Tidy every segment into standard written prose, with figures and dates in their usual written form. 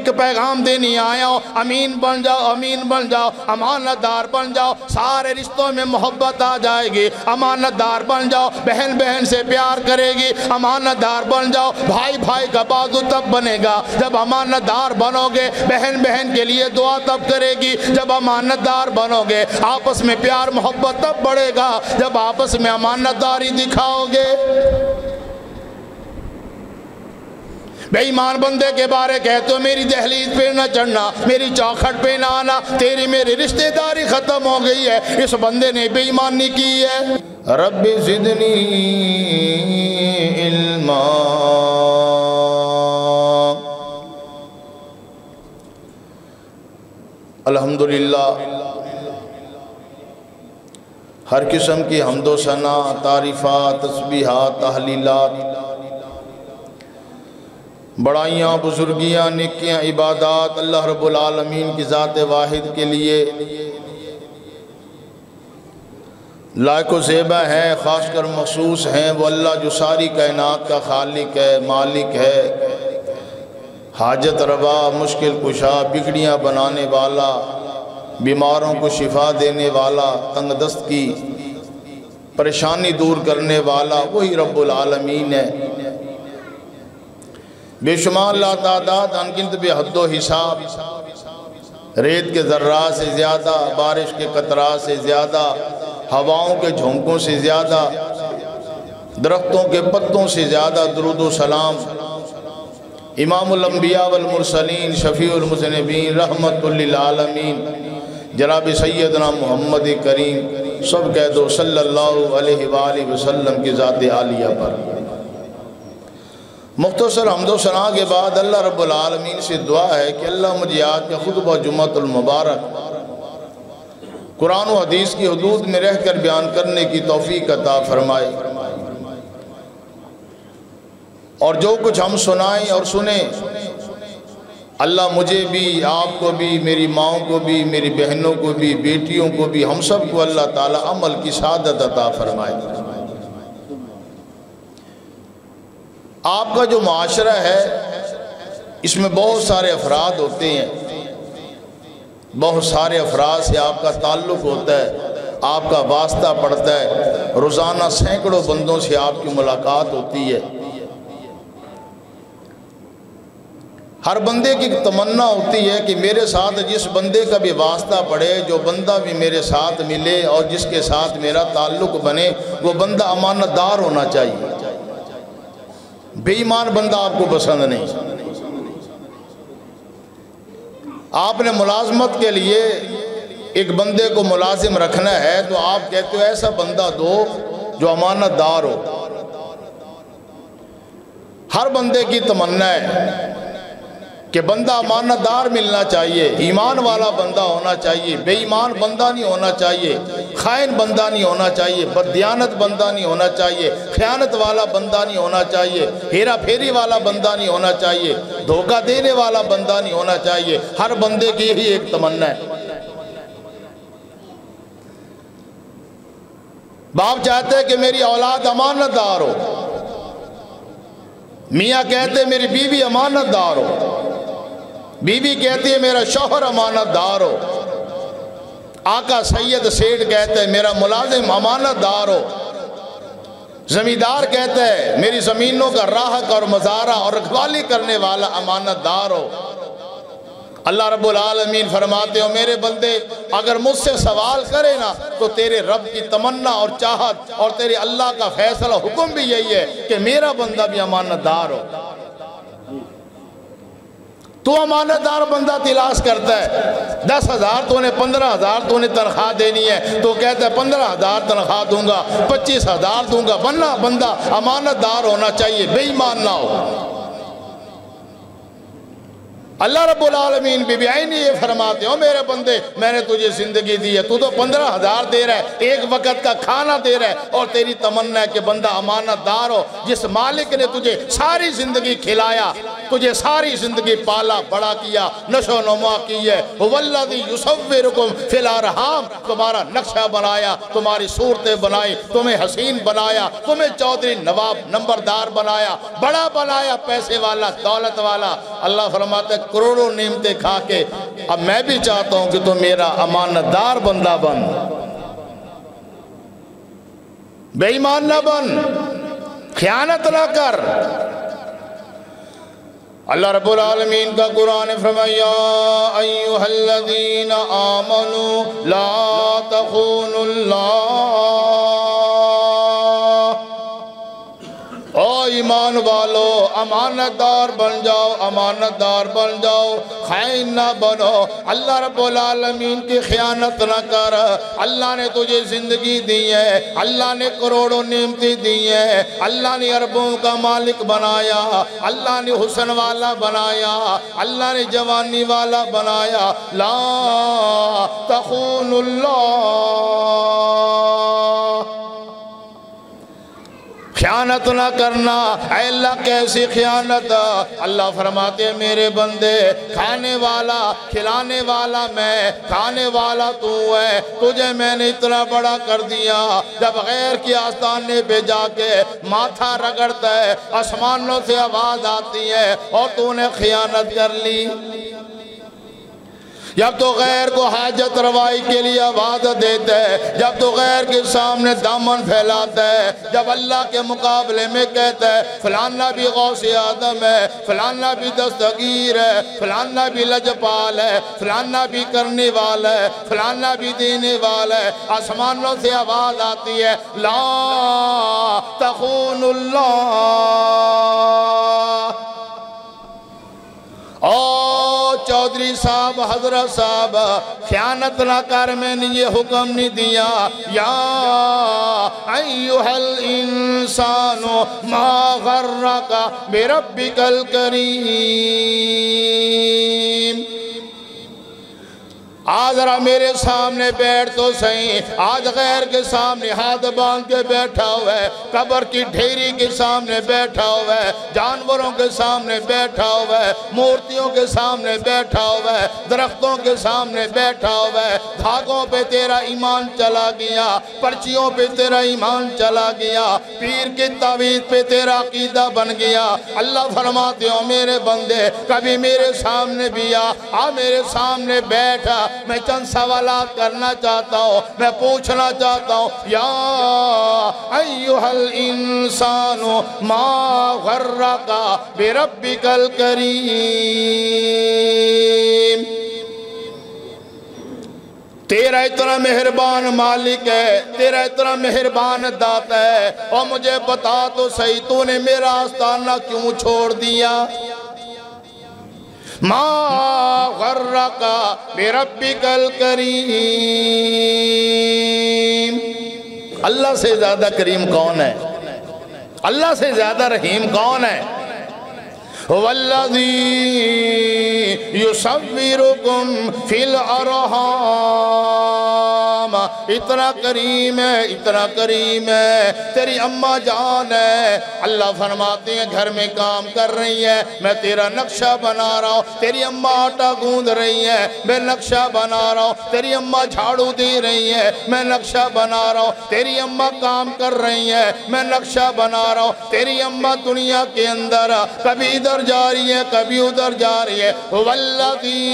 ایک پیغام دینے آیا ہوں، امین بن جاؤ، امین بن جاؤ، امانت دار بن جاؤ، سارے رشتوں میں محبت آ جائے گی۔ امانت دار بن جاؤ، بہن بہن سے پیار کرے گی۔ امانت دار بن جاؤ، بھائی بھائی کا بازو تب بنے گا جب امانت دار بنو گے۔ بہن بہن کے لیے دعا تب کرے گی جب امانت دار بنو گے۔ آپس میں پیار محبت تب بڑھے گا جب آپس میں امانت داری دکھاؤ گے۔ بے ایمان بندے کے بارے کہتے ہو میری دہلیز پہ نہ چڑھنا، میری چوکھٹ پہ نہ آنا، تیری میری رشتہ داری ختم ہو گئی ہے۔ اس بندے نے بے ایمانی کی ہے۔ رب زدنی علما، الحمدللہ ہر قسم کی حمد و ثنا، تعریفات، تسبیحات، تحلیلات، بڑائیاں، بزرگیاں، نیکیاں، عبادات اللہ رب العالمین کی ذات واحد کے لیے لائق و زیبہ ہیں، خاص کر مخصوص ہیں۔ وہ اللہ جو ساری کائنات کا خالق ہے، مالک ہے، حاجت روا، مشکل کشا، بگڑیاں بنانے والا، بیماروں کو شفا دینے والا، تنگ دست کی پریشانی دور کرنے والا وہی رب العالمین ہے۔ بے شمار لا تعداد انگنت بے حد و حساب، ریت کے ذرات سے زیادہ، بارش کے قطرات سے زیادہ، ہواؤں کے جھونکوں سے زیادہ، درختوں کے پتوں سے زیادہ درود و سلام امام الانبیاء والمرسلین، شفیع المذنبین، رحمت للعالمین جناب سیدنا محمد کریم، سب کہہ دو صلی اللہ علیہ وآلہ وسلم کی ذات عالیہ پر۔ مختصر حمد و ثنا کے بعد اللہ رب العالمین سے دعا ہے کہ اللہ مجھے آج کے خطبہ جمعۃ المبارک قرآن و حدیث کی حدود میں رہ کر بیان کرنے کی توفیق عطا فرمائے، اور جو کچھ ہم سنائیں اور سنیں اللہ مجھے بھی، آپ کو بھی، میری ماؤں کو بھی، میری بہنوں کو بھی، بیٹیوں کو بھی، ہم سب کو اللہ تعالی عمل کی سعادت عطا فرمائے۔ آپ کا جو معاشرہ ہے اس میں بہت سارے افراد ہوتے ہیں، بہت سارے افراد سے آپ کا تعلق ہوتا ہے، آپ کا واسطہ پڑتا ہے، روزانہ سینکڑوں بندوں سے آپ کی ملاقات ہوتی ہے۔ ہر بندے کی تمنا ہوتی ہے کہ میرے ساتھ جس بندے کا بھی واسطہ پڑے، جو بندہ بھی میرے ساتھ ملے اور جس کے ساتھ میرا تعلق بنے، وہ بندہ امانت دار ہونا چاہیے۔ بے ایمان بندہ آپ کو پسند نہیں۔ آپ نے ملازمت کے لیے ایک بندے کو ملازم رکھنا ہے تو آپ کہتے ہو ایسا بندہ دو جو امانت دار ہو۔ ہر بندے کی تمنا ہے کہ بندہ امانت دار ملنا چاہیے، ایمان والا بندہ ہونا چاہیے، بے ایمان بندہ نہیں ہونا چاہیے، خائن بندہ نہیں ہونا چاہیے، بددیانت بندہ نہیں ہونا چاہیے، خیانت والا بندہ نہیں ہونا چاہیے، ہیرا پھیری والا بندہ نہیں ہونا چاہیے، دھوکہ دینے والا بندہ نہیں ہونا چاہیے۔ ہر بندے کی یہی ایک تمنا ہے۔ باپ چاہتے ہیں کہ میری اولاد امانت دار ہو، میاں کہتے ہیں میری بیوی امانت دار ہو، بیوی کہتی ہے میرا شوہر امانت دار ہو، آقا سید سیٹھ کہتے ہیں میرا ملازم امانت دار ہو، زمیندار کہتے ہیں میری زمینوں کا راہک اور مزارع اور رکھوالی کرنے والا امانت دار ہو۔ اللہ رب العالمین فرماتے ہو میرے بندے اگر مجھ سے سوال کرے نا تو تیرے رب کی تمنا اور چاہت اور تیرے اللہ کا فیصلہ حکم بھی یہی ہے کہ میرا بندہ بھی امانت دار ہو۔ تو امانت دار بندہ تلاش کرتا ہے، 10,000 تو نے 15,000 تو نے تنخواہ دینی ہے تو کہتا ہے 15,000 تنخواہ دوں گا، 25,000 دوں گا، بندہ امانت دار ہونا چاہیے، بے ایمان نہ ہو۔ اللہ رب العالمین بی بی عینی یہ فرماتے ہو میرے بندے میں نے تجھے زندگی دی ہے، تو 15,000 دے رہا ہے، ایک وقت کا کھانا دے رہا ہے، اور تیری تمنا ہے کہ بندہ امانت دار ہو۔ جس مالک نے تجھے ساری زندگی کھلایا، تجھے ساری زندگی پالا بڑا کیا، نشو و نما کی ہے، وَالَّذِي يُصَوِّرُكُمْ فِي الْأَرْحَامِ، تمہارا نقشہ بنایا، تمہاری صورتیں بنائی، تمہیں حسین بنایا، تمہیں چودھری نواب نمبردار بنایا، بڑا بنایا، پیسے والا دولت والا۔ اللہ فرماتا ہے کروڑوں نعمتیں کھا کے اب میں بھی چاہتا ہوں کہ تو میرا امانت دار بندہ بن، بے ایمان نہ بن، خیانت نہ کر۔ اللہ رب العالمین کا قرآن فرمایا ایھا الذین آمنوا لا تخونوا اللہ، او ایمان والو امانت دار بن جاؤ، امانت دار بن جاؤ، خائن نہ بنو، اللہ رب العالمین کی خیانت نہ کر۔ اللہ نے تجھے زندگی دی ہے، اللہ نے کروڑوں نعمتیں دی ہیں، اللہ نے اربوں کا مالک بنایا، اللہ نے حسن والا بنایا، اللہ نے جوانی والا بنایا، لا تخون اللہ، خیانت نہ کرنا۔ اے اللہ کیسی خیانت؟ اللہ فرماتے ہیں میرے بندے کھانے والا کھلانے والا میں، کھانے والا تو ہے، تجھے میں نے اتنا بڑا کر دیا، جب غیر کی آستانے پہ جا کے ماتھا رگڑتا ہے آسمانوں سے آواز آتی ہے اور تو نے خیانت کر لی۔ جب تو غیر کو حاجت روائی کے لیے آواز دیتا ہے، جب تو غیر کے سامنے دامن پھیلاتا ہے، جب اللہ کے مقابلے میں کہتا ہے فلانا بھی غوث اعظم ہے، فلانا بھی دستگیر ہے، فلانا بھی لجپال ہے، فلانا بھی کرنے والا ہے، فلانا بھی دینے والا ہے، آسمانوں سے آواز آتی ہے لا تخون اللہ، او چودھری صاحب حضرت صاحب خیانت نہ کر، میں نے یہ حکم نہیں دیا یا ایھا الانسان ما غرک بربک الکریم۔ آج ذرا میرے سامنے بیٹھ تو صحیح، آج غیر کے سامنے ہاتھ باندھ کے بیٹھا ہوا ہے، قبر کی ڈھیری کے سامنے بیٹھا ہوا ہے، جانوروں کے سامنے بیٹھا ہوا ہے، مورتیوں کے سامنے بیٹھا ہوا ہے، درختوں کے سامنے بیٹھا ہوا ہے، دھاگوں پہ تیرا ایمان چلا گیا، پرچیوں پہ تیرا ایمان چلا گیا، پیر کی تعویذ پہ تیرا عقیدہ بن گیا۔ اللہ فرماتے ہو میرے بندے کبھی میرے سامنے بھی آ میرے سامنے بیٹھا، میں چند سوالات کرنا چاہتا ہوں، میں پوچھنا چاہتا ہوں یا ایھا الانسان ما غرک بربک الکریم۔ تیرا اتنا مہربان مالک ہے، تیرا اتنا مہربان داتا ہے، اور مجھے بتا تو صحیح تو نے میرا آستانہ کیوں چھوڑ دیا؟ ما غرک بربک الکریم۔ اللہ سے زیادہ کریم کون ہے؟ اللہ سے زیادہ رحیم کون ہے؟ والذی یصورکم فی الارحام، اتنا کریم ہے، اتنا کریم ہے، تیری اماں جان ہے، اللہ فرماتے ہیں گھر میں کام کر رہی ہے، میں تیرا نقشہ بنا رہا ہوں، تیری اماں آٹا گوندھ رہی ہے، میں نقشہ بنا رہا ہوں، تیری اماں جھاڑو دے رہی ہے، میں نقشہ بنا رہا ہوں، تیری اماں کام کر رہی ہے، میں نقشہ بنا رہا ہوں، تیری اماں دنیا کے اندر کبھی ادھر جا رہی ہے کبھی ادھر جا رہی ہے۔ والذی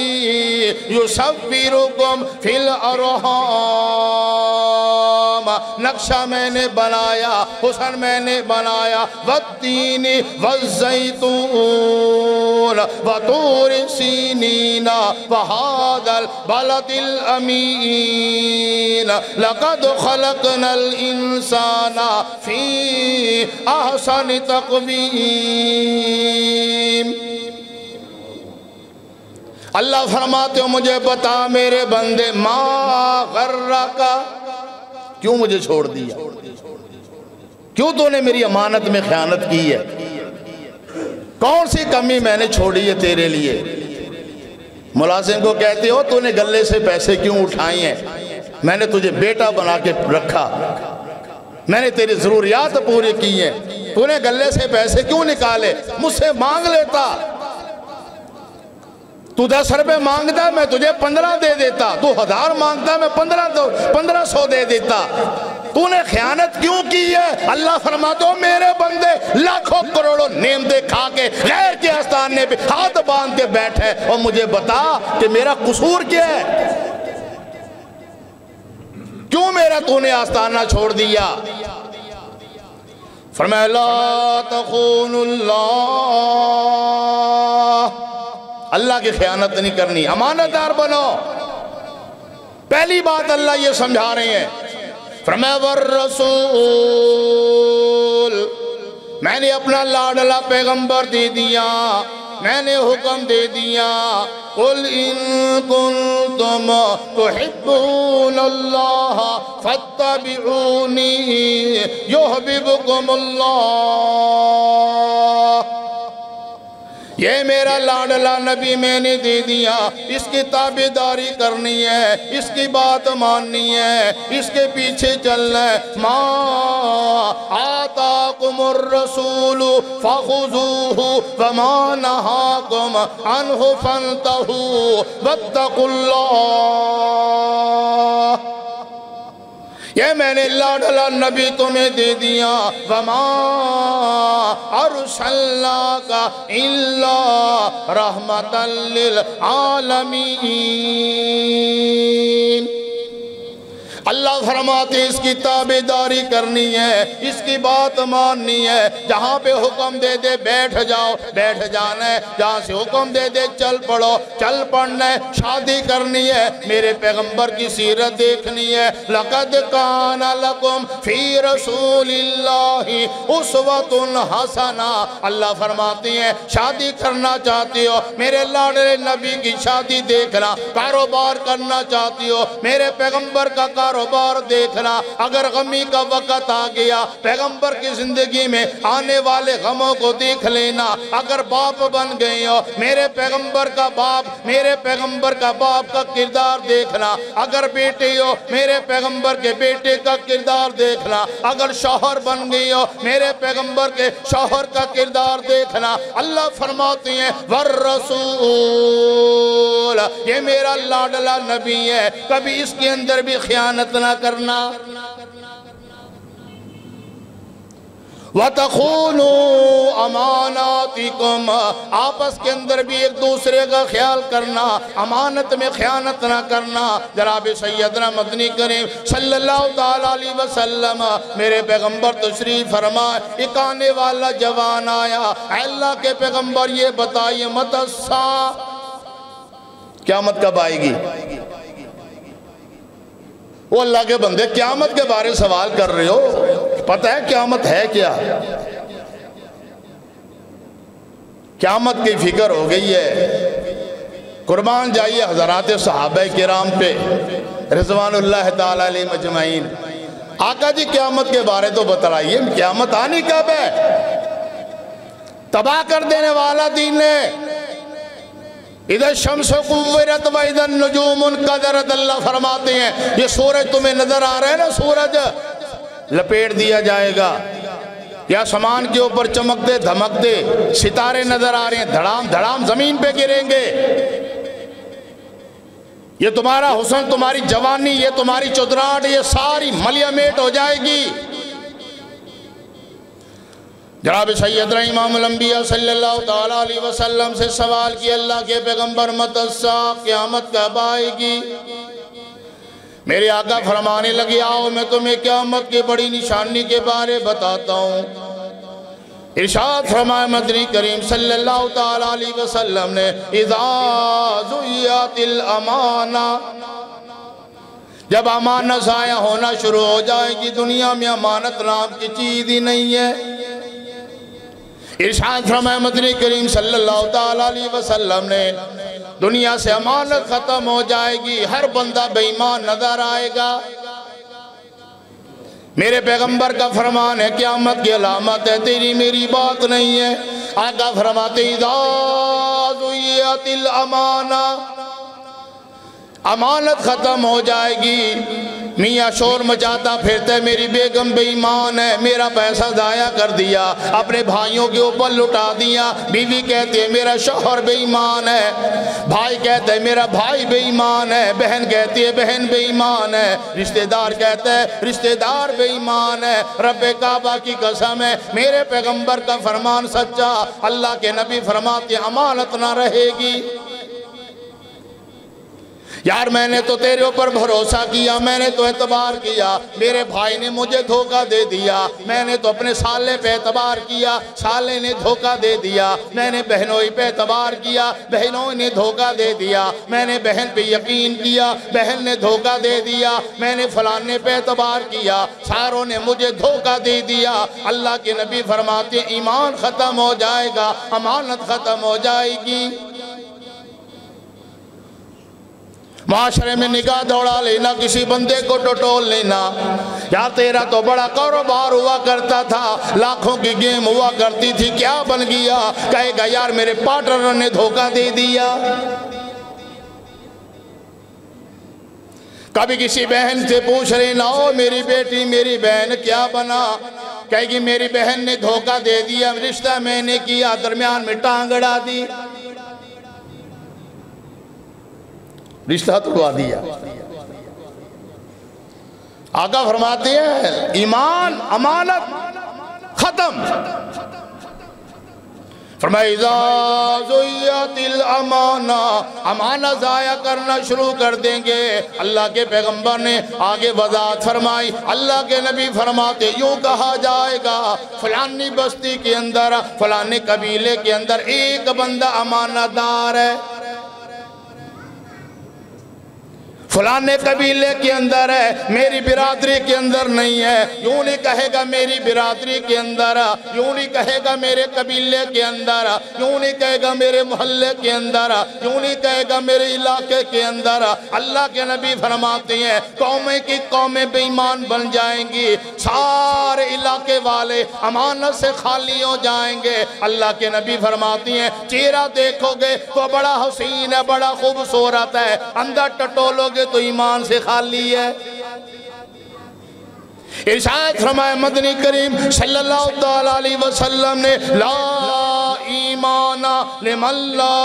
یصورکم فی الارحام، نقشہ میں نے بنایا، حسن میں نے بنایا، والتین والزیتون وطور سینین وہذا البلد الامین، لقد خلقنا الانسان فی احسن تقویم۔ اللہ فرماتے ہو مجھے بتا میرے بندے ما غرک، کیوں مجھے چھوڑ دیا؟ کیوں تو نے میری امانت میں خیانت کی ہے؟ کون سی کمی میں نے چھوڑی ہے تیرے لیے؟ ملازم کو کہتے ہو تو نے گلے سے پیسے کیوں اٹھائی ہیں؟ میں نے تجھے بیٹا بنا کے رکھا، میں نے تیری ضروریات پوری کی ہیں، تو نے گلے سے پیسے کیوں نکالے؟ مجھ سے مانگ لیتا، تو 10 روپے مانگتا میں تجھے 15 دے دیتا، تو 1000 مانگتا میں 1500 دے دیتا، تو نے خیانت کیوں کی ہے؟ اللہ فرماتا ہو میرے بندے لاکھوں کروڑوں نعمتیں کھا کے غیر کے آستانے پہ ہاتھ باندھ کے بیٹھے اور مجھے بتا کہ میرا قصور کیا ہے؟ کیوں میرا تو نے آستانہ چھوڑ دیا؟ فرمایا لا تخون اللہ، اللہ کی خیانت نہیں کرنی، امانت دار بنو۔ پہلی بات اللہ یہ سمجھا رہے ہیں، فرمایا والرسول، میں نے اپنا لاڈلا پیغمبر دے دیا، میں نے حکم دے دیا قل ان کنتم تحبون اللہ فاتبعونی یحببکم اللہ۔ یہ میرا لاڈلا نبی میں نے دے دیا، اس کی تابعداری کرنی ہے، اس کی بات ماننی ہے، اس کے پیچھے چلنا ہے۔ ما آتاکم الرسول فخذوہ وما نہاکم عنہ فانتہوا واتقوا اللہ۔ یہ میں نے لاڈلا نبی تمہیں دے دیا، وما ارسلناک الا رحمتا للعالمین۔ اللہ فرماتے اس کی تابعداری کرنی ہے، اس کی بات ماننی ہے، جہاں پہ حکم دے دے بیٹھ جاؤ بیٹھ جانا ہے، جہاں سے حکم دے دے چل پڑو چل پڑنا ہے، شادی کرنی ہے، میرے پیغمبر کی سیرت دیکھنی ہے۔ لَقَدْ كَانَ لَكُمْ فِي رَسُولِ اللَّهِ أُسْوَةٌ حَسَنَةٌ۔ اللہ فرماتے ہیں شادی کرنا چاہتی ہو میرے لاڈلے نبی کی شادی دیکھنا، کاروبار کرنا چاہتی ہو میرے پیغمبر کا کاروبار دیکھنا، اگر غمی کا وقت آ گیا پیغمبر کی زندگی میں آنے والے غموں کو دیکھ لینا، اگر باپ بن گئے ہو میرے پیغمبر کا باپ میرے پیغمبر کا باپ کا کردار دیکھنا، اگر بیٹے ہو میرے پیغمبر کے بیٹے کا کردار دیکھنا، اگر شوہر بن گئی ہو میرے پیغمبر کے شوہر کا کردار دیکھنا۔ اللہ فرماتے ہیں والرسول، یہ میرا لاڈلا نبی ہے، کبھی اس کے اندر بھی خیانت نہ کرنا۔ وَتَخُونُوا أَمَانَاتِكُمْ، آپس کے اندر بھی ایک دوسرے کا خیال کرنا، امانت میں خیانت نہ کرنا۔ جناب سیدنا مدنی کریم صلی اللہ تعالیٰ علیہ وسلم میرے پیغمبر تشریف فرمائے، ایک آنے والا جوان آیا، اے اللہ کے پیغمبر یہ بتائیے متی الساعہ، قیامت کب آئے گی؟ وہ اللہ کے بندے قیامت کے بارے سوال کر رہے ہو، پتہ ہے قیامت ہے کیا؟ قیامت کی فکر ہو گئی ہے۔ قربان جائیے حضرات صحابہ کرام پہ رضوان اللہ تعالیٰ علیہ مجمعین۔ آقا جی قیامت کے بارے تو بتلائیے، قیامت آنی کب ہے؟ تباہ کر دینے والا دین ہے۔ اِذَا الشَّمْسُ كُوِّرَتْ وَإِذَا النُّجُومُ انْكَدَرَتْ، اللہ فرماتے ہیں یہ سورج تمہیں نظر آ رہا ہے نا، سورج لپیٹ دیا جائے گا، یا آسمان کے اوپر چمکتے دھمکتے ستارے نظر آ رہے ہیں، دھڑام دھڑام زمین پہ گریں گے۔ یہ تمہارا حسن، تمہاری جوانی، یہ تمہاری چودراہٹ، یہ ساری ملیہ میٹ ہو جائے گی۔ جناب سیدنا امام الانبیاء صلی اللہ تعالیٰ علیہ وسلم سے سوال کیا، اللہ کے پیغمبر متی الساعہ، قیامت کب آئے گی؟ میرے آقا فرمانے لگے آؤ میں تمہیں قیامت کی بڑی نشانی کے بارے بتاتا ہوں۔ ارشاد فرمائے مدنی کریم صلی اللہ تعالیٰ علیہ وسلم نے اذا ضیعت الامانہ، جب امانت ضائع ہونا شروع ہو جائے گی، دنیا میں امانت نام کی چیز ہی نہیں ہے۔ ارشاد فرمائے مدنی کریم صلی اللہ تعالیٰ علیہ وسلم نے دنیا سے امانت ختم ہو جائے گی، ہر بندہ بے ایمان نظر آئے گا۔ میرے پیغمبر کا فرمان ہے قیامت کی علامت ہے، تیری میری بات نہیں ہے۔ آقا فرماتے اذا ضیعت الامانہ، امانت ختم ہو جائے گی، میاں شور مچاتا پھرتا ہے میری بیگم بے ایمان ہے، میرا پیسہ ضائع کر دیا، اپنے بھائیوں کے اوپر لٹا دیا۔ بیوی کہتی ہے میرا شوہر بے ایمان ہے، بھائی کہتا ہے میرا بھائی بے ایمان ہے، بہن کہتی ہے بہن بے ایمان ہے، رشتہ دار کہتا ہے رشتہ دار بے ایمان ہے۔ رب کعبہ کی قسم ہے، میرے پیغمبر کا فرمان سچا، اللہ کے نبی فرماتے ہیں امانت نہ رہے گی۔ یار میں نے تو تیرے اوپر بھروسہ کیا، میں نے تو اعتبار کیا، میرے بھائی نے مجھے دھوکہ دے دیا، میں نے تو اپنے سالے پہ اعتبار کیا، سالے نے دھوکہ دے دیا، میں نے بہنوئی پہ اعتبار کیا، بہنوں نے دھوکہ دے دیا، میں نے بہن پہ یقین کیا، بہن نے دھوکہ دے دیا، میں نے فلانے پہ اعتبار کیا، ساروں نے مجھے دھوکہ دے دیا۔ اللہ کے نبی فرماتے ہیں ایمان ختم ہو جائے گا، امانت ختم ہو جائے گی۔ معاشرے میں نگاہ دوڑا لینا، کسی بندے کو ٹٹول لینا، یا تیرا تو بڑا کاروبار ہوا کرتا تھا، لاکھوں کی گیم ہوا کرتی تھی، کیا بن گیا؟ کہے گا یار میرے پارٹنر نے دھوکہ دے دیا۔ کبھی کسی بہن سے پوچھ رہے نا او میری بیٹی میری بہن کیا بنا؟ کہے گی میری بہن نے دھوکہ دے دیا، رشتہ میں نے کیا، درمیان میں ٹانگ اڑا دی، رشتہ توڑوا دیا۔ آقا فرماتے ہیں ایمان امانت ختم۔ فرمایا اذا ضیعت الامانہ، امانت ضائع کرنا شروع کر دیں گے۔ اللہ کے پیغمبر نے آگے وضاحت فرمائی، اللہ کے نبی فرماتے یوں کہا جائے گا فلانی بستی کے اندر فلانے قبیلے کے اندر ایک بندہ امانت دار ہے، فلانے قبیلے کے اندر ہے، میری برادری کے اندر نہیں ہے۔ یوں نہیں کہے گا میری برادری کے اندر، یوں نہیں کہے گا میرے قبیلے کے اندر، یوں نہیں کہے گا میرے محلے کے اندر، یوں نہیں کہے گا میرے علاقے کے اندر۔ اللہ کے نبی فرماتے ہیں قومیں کی قومیں بے ایمان بن جائیں گی، سارے علاقے والے امانت سے خالی ہو جائیں گے۔ اللہ کے نبی فرماتے ہیں چہرہ دیکھو گے تو بڑا حسین ہے، بڑا خوبصورت ہے، اندر ٹٹولو گے تو ایمان سے خالی ہے۔ ارشاد فرمایا مدنی کریم صلی اللہ تعالیٰ علیہ وسلم نے لا ایمان لمن لا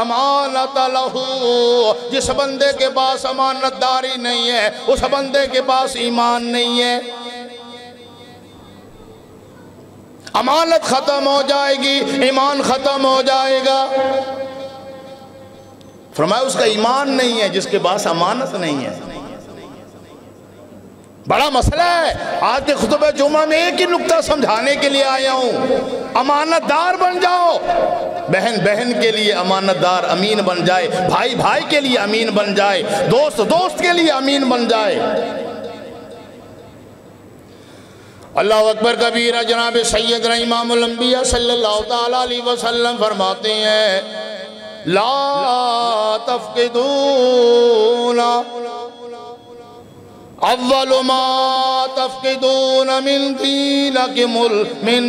امانت لہو، جس بندے کے پاس امانت داری نہیں ہے اس بندے کے پاس ایمان نہیں ہے۔ امانت ختم ہو جائے گی، ایمان ختم ہو جائے گا۔ فرمایا اس کا ایمان نہیں ہے جس کے پاس امانت نہیں ہے۔ بڑا مسئلہ ہے، آج کے خطبہ جمعہ میں ایک ہی نکتہ سمجھانے کے لیے آیا ہوں، امانت دار بن جاؤ۔ بہن بہن کے لیے امانت دار امین بن جائے، بھائی بھائی کے لیے امین بن جائے، دوست دوست کے لیے امین بن جائے۔ اللہ اکبر کبیرہ۔ جناب سیدنا امام الانبیاء صلی اللہ تعالیٰ علیہ وسلم فرماتے ہیں لا تفقدون اول ما تفقدون من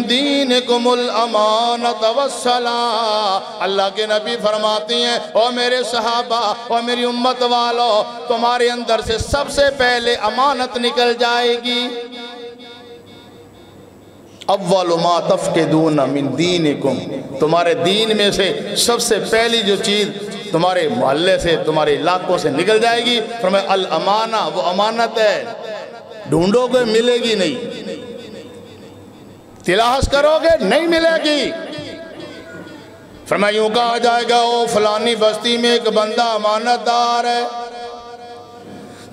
دینکم الامانت والصلاۃ۔ اللہ کے نبی فرماتے ہیں او میرے صحابہ او میری امت والو، تمہارے اندر سے سب سے پہلے امانت نکل جائے گی۔ اول ما تفقدون من دینکم، تمہارے دین میں سے سب سے پہلی جو چیز تمہارے محلے سے تمہارے علاقوں سے نکل جائے گی، فرمایا الامانہ، وہ امانت ہے، ڈھونڈو گے ملے گی نہیں، تلاش کرو گے نہیں ملے گی۔ فرمایا یوں کہا جائے گا او فلانی بستی میں ایک بندہ امانت دار ہے۔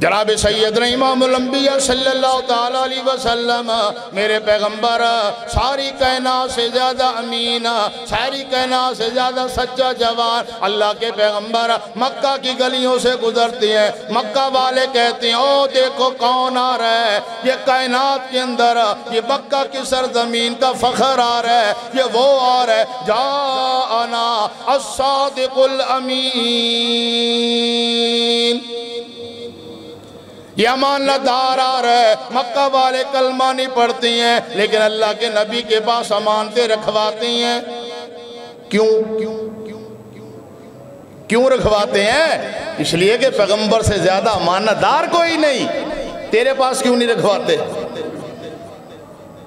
جناب سیدنا امام الانبیاء صلی اللہ تعالیٰ علیہ وسلم میرے پیغمبر ساری کائنات سے زیادہ امین، ساری کائنات سے زیادہ سچا جوان، اللہ کے پیغمبر مکہ کی گلیوں سے گزرتے ہیں، مکہ والے کہتے ہیں او دیکھو کون آ رہا ہے، یہ کائنات کے اندر یہ مکہ کی سرزمین کا فخر آ رہا ہے، یہ وہ آ رہا ہے جاءنا الصادق الامین، یہ امانت دار آ رہا ہے۔ مکہ والے کلمہ نہیں پڑھتے ہیں لیکن اللہ کے نبی کے پاس امانتیں رکھواتے ہیں۔ کیوں رکھواتے ہیں؟ اس لیے کہ پیغمبر سے زیادہ امانت دار کوئی نہیں۔ تیرے پاس کیوں نہیں رکھواتے؟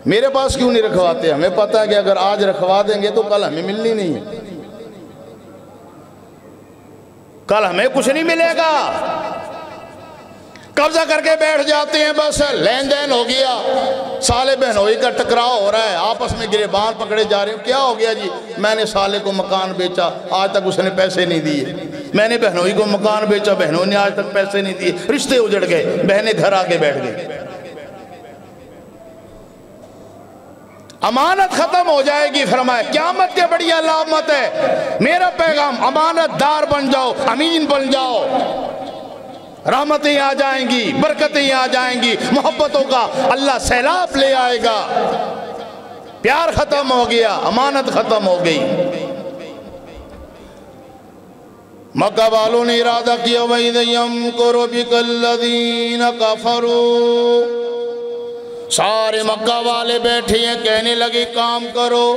میرے پاس کیوں نہیں رکھواتے؟ ہمیں پتہ ہے کہ اگر آج رکھوا دیں گے تو کل ہمیں ملنی نہیں ہے، کل ہمیں کچھ نہیں ملے گا۔ قبضہ کر کے بیٹھ جاتے ہیں، بس لین دین ہو گیا، سالے بہنوئی کا ٹکراؤ ہو رہا ہے، آپس میں گریبان پکڑے جا رہے ہیں۔ کیا ہو گیا جی؟ میں نے سالے کو مکان بیچا، آج تک اس نے پیسے نہیں دیے۔ میں نے بہنوئی کو مکان بیچا، بہنوں نے آج تک پیسے نہیں دیے۔ رشتے اجڑ گئے، بہنیں گھر آ کے بیٹھ گئی۔ امانت ختم ہو جائے گی، فرمایا قیامت کے بڑی علامت ہے۔ میرا پیغام، امانت دار بن جاؤ، امین بن جاؤ، رحمتیں آ جائیں گی، برکتیں آ جائیں گی، محبتوں کا اللہ سیلاب لے آئے گا۔ پیار ختم ہو گیا، امانت ختم ہو گئی۔ مکہ والوں نے ارادہ کیا وَإِذْ يَمْكُرُ بِكَ الَّذِينَ كَفَرُوا، سارے مکہ والے بیٹھے ہیں، کہنے لگے کام کرو،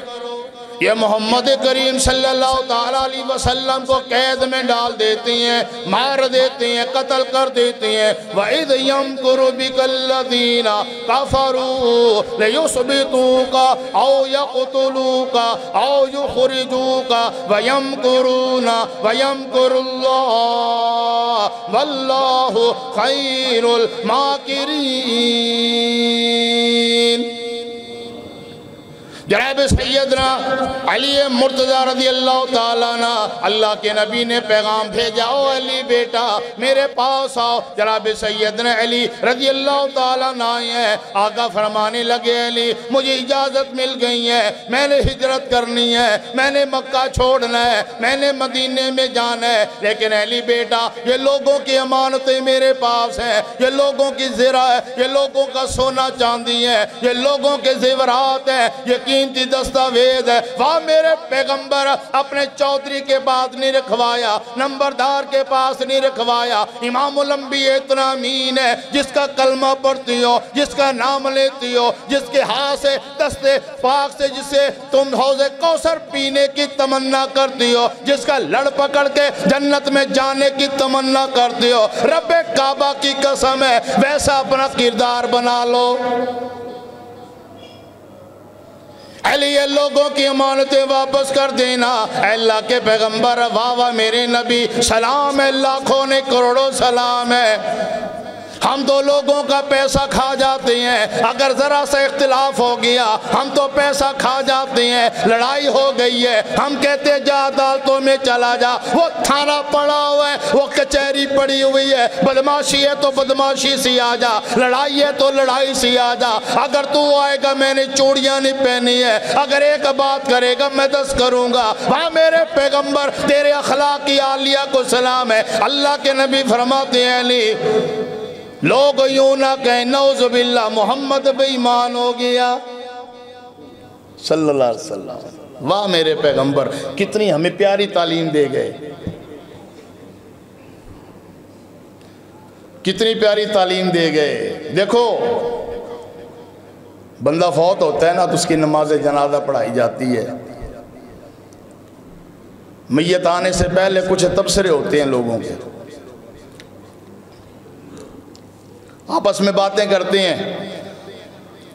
یہ محمد کریم صلی اللہ تعالیٰ علیہ وسلم کو قید میں ڈال دیتے ہیں، مار دیتے ہیں، قتل کر دیتے ہیں۔ وَإِذْ يَمْكُرُ بِكَ الَّذِينَ كَفَرُوا لِيُثْبِتُوكَ أَوْ يَقْتُلُوكَ أَوْ يُخْرِجُوكَ وَيَمْكُرُونَ وَيَمْكُرُ اللَّهُ وَاللَّهُ خَيْرُ الْمَاكِرِينَ۔ جناب سیدنا علی مرتضی رضی اللہ تعالیٰ عنہ، اللہ کے نبی نے پیغام بھیجا، او علی بیٹا میرے پاس آؤ۔ جناب سیدنا علی رضی اللہ تعالیٰ عنہ ہیں، آقا فرمانے لگے علی مجھے اجازت مل گئی ہے، میں نے ہجرت کرنی ہے، میں نے مکہ چھوڑنا ہے، میں نے مدینے میں جانا ہے، لیکن علی بیٹا یہ لوگوں کی امانتیں میرے پاس ہیں، یہ لوگوں کی زرہ ہے، یہ لوگوں کا سونا چاندی ہے، یہ لوگوں کے زیورات ہیں، یہ قیمتی دستاویز ہے۔ وہاں میرے پیغمبر اپنے چودھری کے بعد نہیں رکھوایا، نمبردار کے پاس نہیں رکھوایا، امام الانبیاء اتنا امین ہے، جس کا کلمہ پڑھتی ہو، جس کا نام لیتی ہو، جس کے ہاتھ سے دستے پاک سے جسے تم حوض کوثر پینے کی تمنا کرتی ہو، جس کا لڑ پکڑ کے جنت میں جانے کی تمنا کرتی ہو، رب کعبہ کی قسم ہے ویسا اپنا کردار بنا لو۔ علی یہ لوگوں کی امانتیں واپس کر دینا۔ اے اللہ کے پیغمبر، واہ واہ میرے نبی، سلام ہے، لاکھوں نے کروڑوں سلام ہے۔ ہم تو لوگوں کا پیسہ کھا جاتے ہیں، اگر ذرا سا اختلاف ہو گیا ہم تو پیسہ کھا جاتے ہیں، لڑائی ہو گئی ہے ہم کہتے ہیں جا عدالتوں میں چلا جا، وہ تھانہ پڑا ہوا ہے، وہ کچہری پڑی ہوئی ہے، بدماشی ہے تو بدماشی سی آ جا، لڑائی ہے تو لڑائی سی آ جا، اگر تو آئے گا میں نے چوڑیاں نہیں پہنی ہے، اگر ایک بات کرے گا میں 10 کروں گا۔ وہاں میرے پیغمبر تیرے اخلاقی عالیہ کو سلام ہے۔ اللہ کے نبی فرماتے ہیں علی لوگ یوں نہ کہیں نعوذ باللہ محمد بے ایمان ہو گیا صلی اللہ علیہ وسلم۔ واہ میرے پیغمبر کتنی ہمیں پیاری تعلیم دے گئے، کتنی پیاری تعلیم دے گئے۔ دیکھو بندہ فوت ہوتا ہے نا تو اس کی نماز جنازہ پڑھائی جاتی ہے، میت آنے سے پہلے کچھ تبصرے ہوتے ہیں لوگوں کے، آپس میں باتیں کرتے ہیں،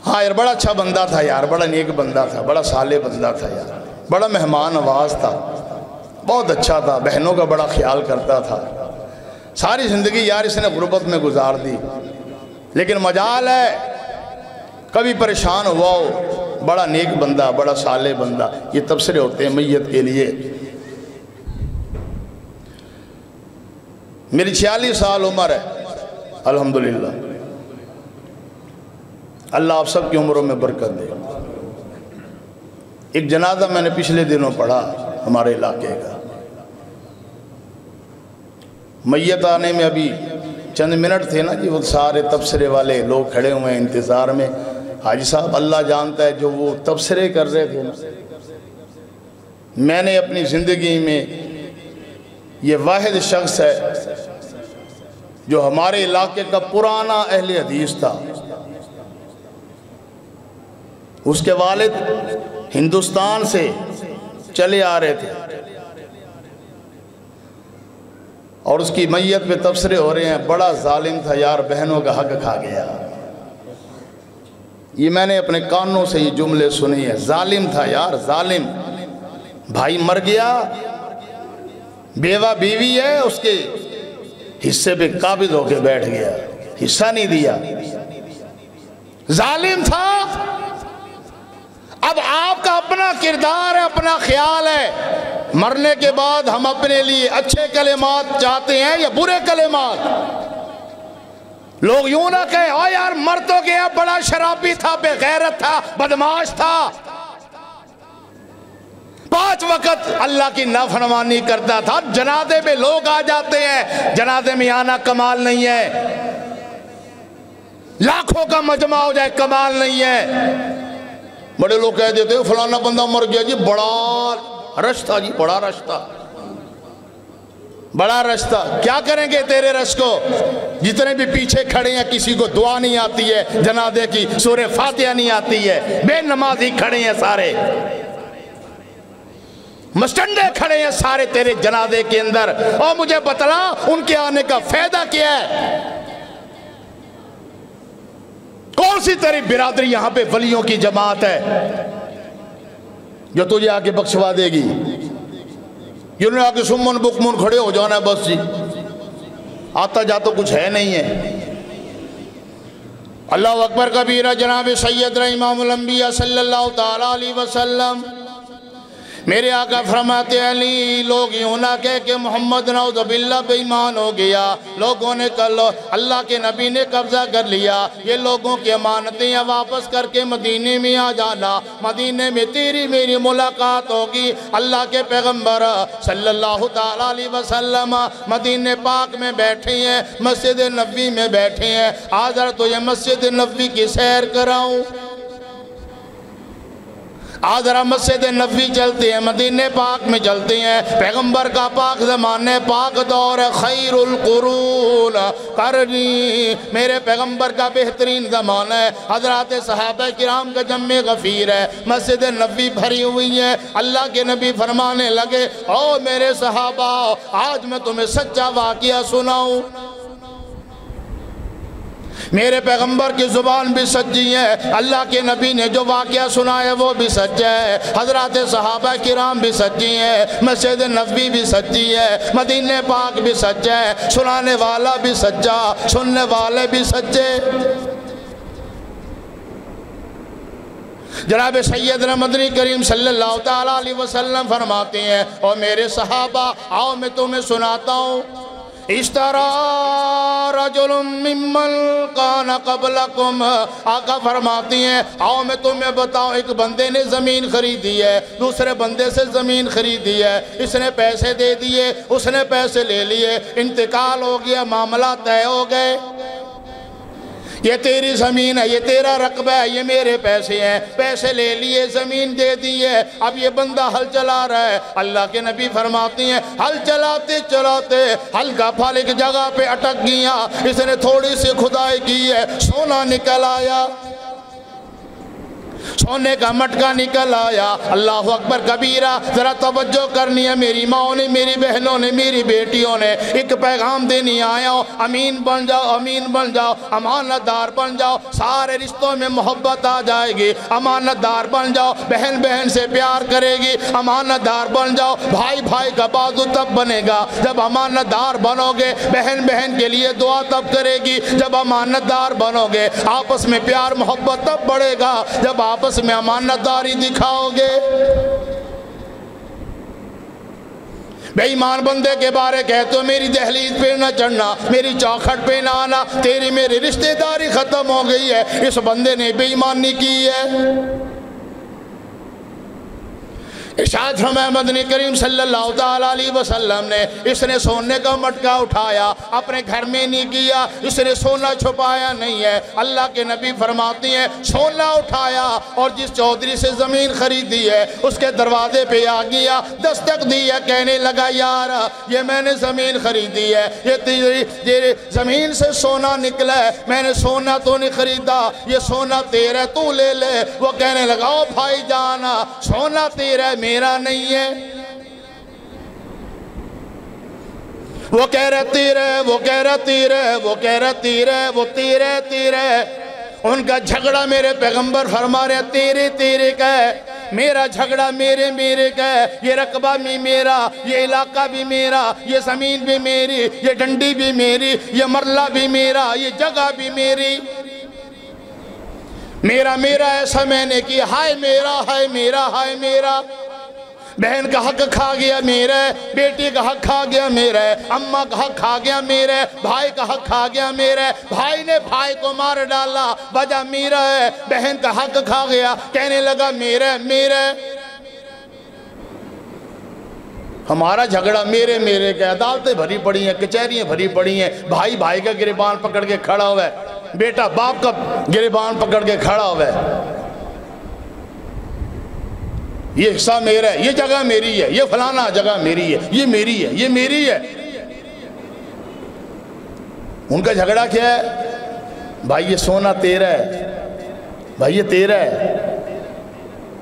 ہاں یار بڑا اچھا بندہ تھا یار، بڑا نیک بندہ تھا، بڑا صالح بندہ تھا یار، بڑا مہمان نواز تھا، بہت اچھا تھا، بہنوں کا بڑا خیال کرتا تھا، ساری زندگی یار اس نے غربت میں گزار دی، لیکن مجال ہے کبھی پریشان ہوا ہو، بڑا نیک بندہ، بڑا صالح بندہ۔ یہ تبصرے ہوتے ہیں میت کے لیے۔ میری 46 سال عمر ہے الحمدللہ، اللہ آپ سب کی عمروں میں برکت دے۔ ایک جنازہ میں نے پچھلے دنوں پڑھا ہمارے علاقے کا، میت آنے میں ابھی چند منٹ تھے نا جی، وہ سارے تبصرے والے لوگ کھڑے ہوئے ہیں انتظار میں۔ حاجی صاحب اللہ جانتا ہے جو وہ تبصرے کر رہے تھے نا، میں نے اپنی زندگی میں یہ واحد شخص ہے جو ہمارے علاقے کا پرانا اہل حدیث تھا، اس کے والد ہندوستان سے چلے آ رہے تھے، اور اس کی میت پہ تبصرے ہو رہے ہیں، بڑا ظالم تھا یار، بہنوں کا حق کھا گیا۔ یہ میں نے اپنے کانوں سے یہ جملے سنی ہے، ظالم تھا یار، ظالم، بھائی مر گیا، بیوہ بیوی ہے، اس کے حصے پہ قابض ہو کے بیٹھ گیا، حصہ نہیں دیا، ظالم تھا۔ اب آپ کا اپنا کردار ہے، اپنا خیال ہے، مرنے کے بعد ہم اپنے لیے اچھے کلمات چاہتے ہیں یا برے کلمات؟ لوگ یوں نہ کہیں او یار مر تو گیا، بڑا شرابی تھا، بے غیرت تھا، بدمعاش تھا، 5 وقت اللہ کی نافرمانی کرتا تھا۔ جنازے میں لوگ آ جاتے ہیں، جنازے میں آنا کمال نہیں ہے، لاکھوں کا مجمع ہو جائے کمال نہیں ہے۔ بڑے لوگ کہہ دیتے ہیں فلانا بندہ مر گیا جی، بڑا رش تھا جی، بڑا رش تھا، بڑا رش تھا۔ کیا کریں گے تیرے رش کو؟ جتنے بھی پیچھے کھڑے ہیں کسی کو دعا نہیں آتی ہے جنازے کی، سورہ فاتحہ نہیں آتی ہے، بے نمازی کھڑے ہیں سارے، مسٹنڈے کھڑے ہیں سارے تیرے جنازے کے اندر، اور مجھے بتلا ان کے آنے کا فائدہ کیا ہے؟ کون سی تیری برادری یہاں پہ ولیوں کی جماعت ہے جو تجھے آگے بخشوا دے گی؟ یہ نے آگے سمن بکمن کھڑے ہو جانا ہے بس جی، آتا جاتا کچھ ہے نہیں ہے۔ اللہ اکبر کبیرہ۔ جناب سید امام الانبیاء صلی اللہ تعالیٰ علیہ وسلم میرے آقا فرماتے ہیں علی، لوگ یوں نہ کہہ کہ محمد نعوذ باللہ بے ایمان ہو گیا، لوگوں نے اللہ کے نبی نے قبضہ کر لیا، یہ لوگوں کی امانتیں واپس کر کے مدینے میں آ جانا، مدینے میں تیری میری ملاقات ہوگی۔ اللہ کے پیغمبر صلی اللہ تعالیٰ علیہ وسلم مدینے پاک میں بیٹھے ہیں، مسجد نبوی میں بیٹھے ہیں، آج ذرا تو یہ مسجد نبوی کی سیر کراؤں، آج ذرا مسجد نبوی چلتے ہیں، مدینے پاک میں چلتے ہیں، پیغمبر کا پاک زمانے پاک دور خیر القرون قرنی، میرے پیغمبر کا بہترین زمانہ ہے، حضرات صحابہ کرام کا جمع غفیر ہے، مسجد نبوی بھری ہوئی ہے۔ اللہ کے نبی فرمانے لگے او میرے صحابہ، آج میں تمہیں سچا واقعہ سناؤں۔ میرے پیغمبر کی زبان بھی سچی ہے، اللہ کے نبی نے جو واقعہ سنا ہے وہ بھی سچ ہے، حضرات صحابہ کرام بھی سچی ہیں، مسجد نبوی بھی سچی ہے، مدینہ پاک بھی سچ ہے، سنانے والا بھی سچا، سننے والے بھی سچے۔ جناب سیدنا مدنی کریم صلی اللہ تعالیٰ علیہ وسلم فرماتے ہیں اور میرے صحابہ آؤ میں تمہیں سناتا ہوں۔ اشترا رجل ممن کان قبلکم، آقا فرماتی ہیں آؤ میں تمہیں بتاؤں، ایک بندے نے زمین خریدی ہے، دوسرے بندے سے زمین خریدی ہے، اس نے پیسے دے دیے، اس نے پیسے لے لیے، انتقال ہو گیا، معاملہ طے ہو گئے، یہ تیری زمین ہے، یہ تیرا رقبہ ہے، یہ میرے پیسے ہیں، پیسے لے لیے، زمین دے دی ہے، اب یہ بندہ ہل چلا رہا ہے۔ اللہ کے نبی فرماتی ہیں ہل چلاتے چلاتے ہل کا پھل ایک جگہ پہ اٹک گیا، اس نے تھوڑی سی کھدائی کی ہے، سونا نکل آیا، سونے کا مٹکا نکل آیا۔ اللہ اکبر کبیرہ، ذرا توجہ کرنی ہے، میری ماں نے، میری بہنوں نے، میری بیٹیوں نے ایک پیغام دینی آیا ہوں، امین بن جاؤ، امین بن جاؤ، امانت دار بن جاؤ، سارے رشتوں میں محبت آ جائے گی، امانت دار بن جاؤ، بہن بہن سے پیار کرے گی، امانت دار بن جاؤ، بھائی بھائی کا بازو تب بنے گا جب امانت دار بنو گے، بہن بہن کے لیے دعا تب کرے گی جب امانت دار بنو گے، آپس میں پیار محبت تب بڑھے گا جب آپس میں امانت داری دکھاؤ گے۔ بے ایمان بندے کے بارے کہتے ہو میری دہلیز پہ نہ چڑھنا، میری چوکھٹ پہ نہ آنا، تیری میری رشتہ داری ختم ہو گئی ہے، اس بندے نے بے ایمانی کی ہے۔ ارشاد فرمایا مدنی کریم صلی اللہ تعالیٰ علیہ وسلم نے، اس نے سونے کا مٹکا اٹھایا، اپنے گھر میں نہیں کیا، اس نے سونا چھپایا نہیں ہے۔ اللہ کے نبی فرماتی ہیں سونا اٹھایا اور جس چودھری سے زمین خریدی ہے اس کے دروازے پہ آ گیا، دستک دی ہے، کہنے لگا یار یہ میں نے زمین خریدی ہے، یہ زمین سے سونا نکلا ہے، میں نے سونا تو نہیں خریدا، یہ سونا تیرا تو لے لے۔ وہ کہنے لگا او بھائی جانا، سونا تیرا میرا نہیں ہے۔ وہ کہہ رہے تیر ہے، وہ کہہ رہے تیر ہے، وہ کہہ رہے تیر ہے، وہ تیر ہے، تیر ہے۔ ان کا جھگڑا میرے پیغمبر فرما رہے تیرے تیرے کا ہے، میرا جھگڑا میرے میرے کا ہے، یہ رقبہ بھی میرا، یہ علاقہ بھی میرا، یہ زمین بھی میری، یہ ڈنڈی بھی میری، یہ مرلہ بھی میرا، یہ جگہ بھی میری۔ میرا میرا ایسا میں نے کیا، ہائے میرا، ہائے میرا، ہائے میرا۔ بہن کا حق کھا گیا میرا ہے، بیٹی کا حق کھا گیا میرا ہے، اماں کا حق کھا گیا میرا ہے، بھائی کا حق کھا گیا میرا ہے، بھائی نے بھائی کو مار ڈالا، وجہ میرا ہے، بہن کا حق کھا گیا، کہنے لگا میرا ہے، میرا ہے۔ ہمارا جھگڑا میرے میرے کا، عدالتیں بھری پڑی ہیں، کچہریاں بھری پڑی ہیں، بھائی بھائی کا گریبان پکڑ کے کھڑا ہوا ہے، بیٹا باپ کا گریبان پکڑ کے کھڑا ہوا ہے۔ یہ حصہ میرا ہے، یہ جگہ میری ہے، یہ فلانا جگہ میری ہے، یہ میری ہے، یہ میری ہے۔ ان کا جھگڑا کیا ہے؟ بھائی یہ سونا تیرا ہے، بھائی یہ تیرا ہے،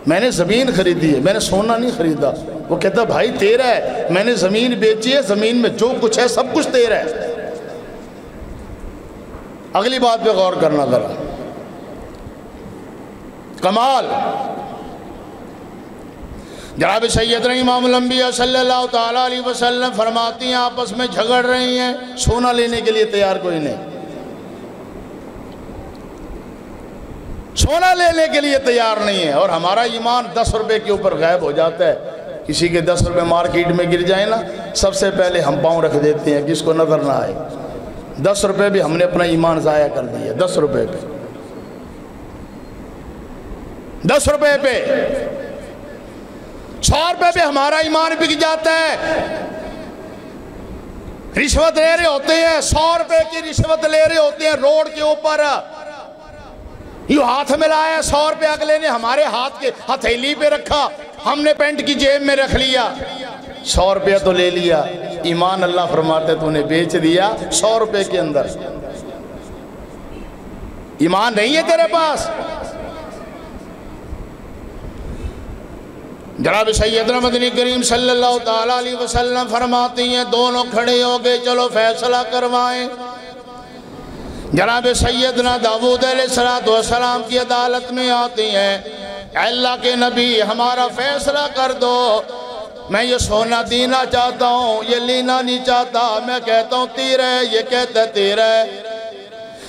میں نے زمین خریدی ہے، میں نے سونا نہیں خریدا۔ وہ کہتا بھائی تیرا ہے، میں نے زمین بیچی ہے، زمین میں جو کچھ ہے سب کچھ تیرا ہے۔ اگلی بات پہ غور کرنا ذرا، کمال جناب سیدنا امام الانبیاء صلی اللہ تعالیٰ علیہ وسلم فرماتی ہیں آپس میں جھگڑ رہی ہیں، سونا لینے کے لیے تیار کوئی نہیں، سونا لینے کے لیے تیار نہیں ہے۔ اور ہمارا ایمان 10 روپے کے اوپر غائب ہو جاتا ہے، کسی کے 10 روپے مارکیٹ میں گر جائیں نا، سب سے پہلے ہم پاؤں رکھ دیتے ہیں جس کو نظر نہ آئے۔ 10 روپے بھی ہم نے اپنا ایمان ضائع کر دیا، 10 روپے پہ، 10 روپے پہ، 100 روپے پہ ہمارا ایمان بک جاتا ہے۔ رشوت لے رہے ہوتے ہیں، 100 روپے کی رشوت لے رہے ہوتے ہیں روڈ کے اوپر، یہ ہاتھ میں لایا 100 روپے، اگلے نے ہمارے ہاتھ کے ہتھیلی پہ رکھا، ہم نے پینٹ کی جیب میں رکھ لیا، 100 روپے تو لے لیا، ایمان اللہ فرماتے تو نے بیچ دیا 100 روپے کے اندر۔ ایمان نہیں ہے تیرے پاس۔ جناب سیدنا مدنی کریم صلی اللہ تعالیٰ علیہ وسلم فرماتی ہیں دونوں کھڑے ہو گئے، چلو فیصلہ کروائیں۔ جناب سیدنا داؤد علیہ السلام کی عدالت میں آتی ہیں، اے اللہ کے نبی ہمارا فیصلہ کر دو، میں یہ سونا دینا چاہتا ہوں، یہ لینا نہیں چاہتا، میں کہتا ہوں تیر ہے، یہ کہتا ہے تیر ہے۔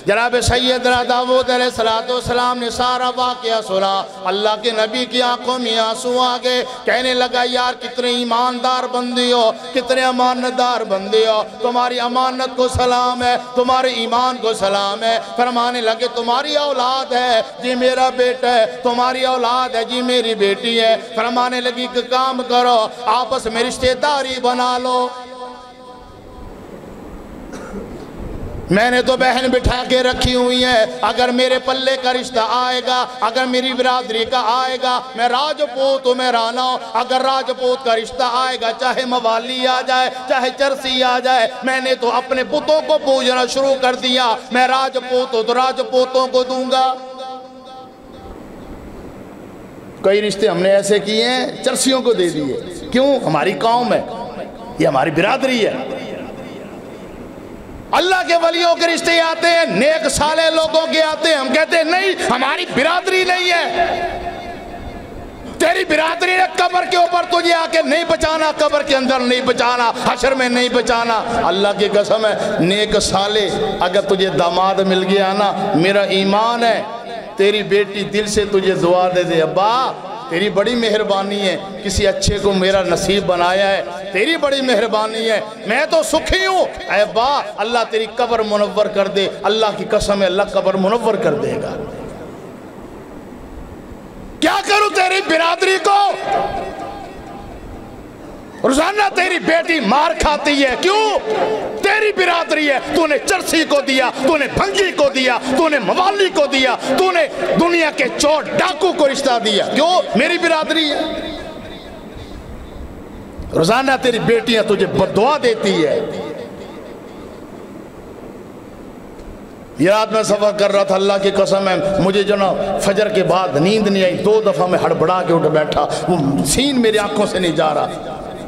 جناب سیدنا داؤد علیہ السلام نے سارا واقعہ سنا، اللہ کے نبی کی آنکھوں میں آنسو آگئے، کہنے لگا یار کتنے ایماندار بندی ہو، کتنے امانتدار بندی ہو، تمہاری امانت کو سلام ہے، تمہارے ایمان کو سلام ہے۔ فرمانے لگے تمہاری اولاد ہے جی میرا بیٹا ہے، تمہاری اولاد ہے جی میری بیٹی ہے۔ فرمانے لگی کہ کام کرو، آپس میں رشتہ داری بنا لو۔ میں نے تو بہن بٹھا کے رکھی ہوئی ہے، اگر میرے پلے کا رشتہ آئے گا، اگر میری برادری کا آئے گا، میں راجپوت ہوں، میں رانا ہوں، اگر راجپوت کا رشتہ آئے گا چاہے موالی آ جائے چاہے چرسی آ جائے، میں نے تو اپنے بتوں کو پوجنا شروع کر دیا، میں راجپوت ہوں تو راجپوتوں کو دوں گا۔ کئی رشتے ہم نے ایسے کیے ہیں چرسیوں کو دے دیے، کیوں؟ ہماری قوم ہے، یہ ہماری برادری ہے۔ اللہ کے ولیوں کے رشتے آتے ہیں، نیک صالح لوگوں کے آتے ہیں، ہم کہتے ہیں نہیں ہماری برادری نہیں ہے، تیری برادری نے قبر کے اوپر تجھے آ کے نہیں بچانا، قبر کے اندر نہیں بچانا، حشر میں نہیں بچانا۔ اللہ کی قسم ہے نیک صالح اگر تجھے داماد مل گیا نا، میرا ایمان ہے تیری بیٹی دل سے تجھے دعا دے دے ابا تیری بڑی مہربانی ہے، کسی اچھے کو میرا نصیب بنایا ہے، تیری بڑی مہربانی ہے، میں تو سکھی ہوں، اے با اللہ تیری قبر منور کر دے، اللہ کی قسم ہے اللہ قبر منور کر دے گا۔ کیا کروں تیری برادری کو؟ روزانہ تیری بیٹی مار کھاتی ہے، کیوں؟ تیری برادری ہے، تو نے چرسی کو دیا، تو نے بھنگی کو دیا، تو نے موالی کو دیا، تو نے دنیا کے چور ڈاکو کو رشتہ دیا، کیوں؟ میری برادری ہے۔ روزانہ تیری بیٹیاں تجھے بددعا دیتی ہے۔ یہ رات میں سفر کر رہا تھا، اللہ کی قسم ہے مجھے جو نا فجر کے بعد نیند نہیں آئی، 2 دفعہ میں ہڑبڑا کے اٹھ بیٹھا، وہ سین میری آنکھوں سے نہیں جا رہا،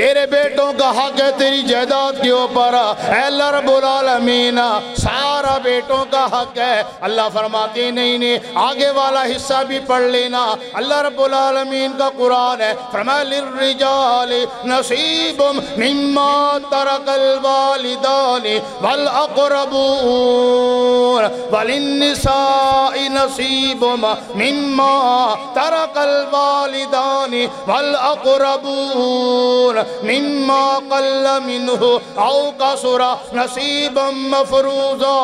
تیرے بیٹوں کا حق ہے تیری جائیداد کے اوپر، اے اللہ رب العالمین سارا بیٹوں کا حق ہے۔ اللہ فرماتے ہیں نہیں آگے والا حصہ بھی پڑھ لینا، اللہ رب العالمین کا قرآن ہے، فرمایا للرجال نصیب مما ترک الوالدان والاقربون وللنساء نصیب مما ترک الوالدان والاقربون مما قل منه او کثر نصیبا مفروضا۔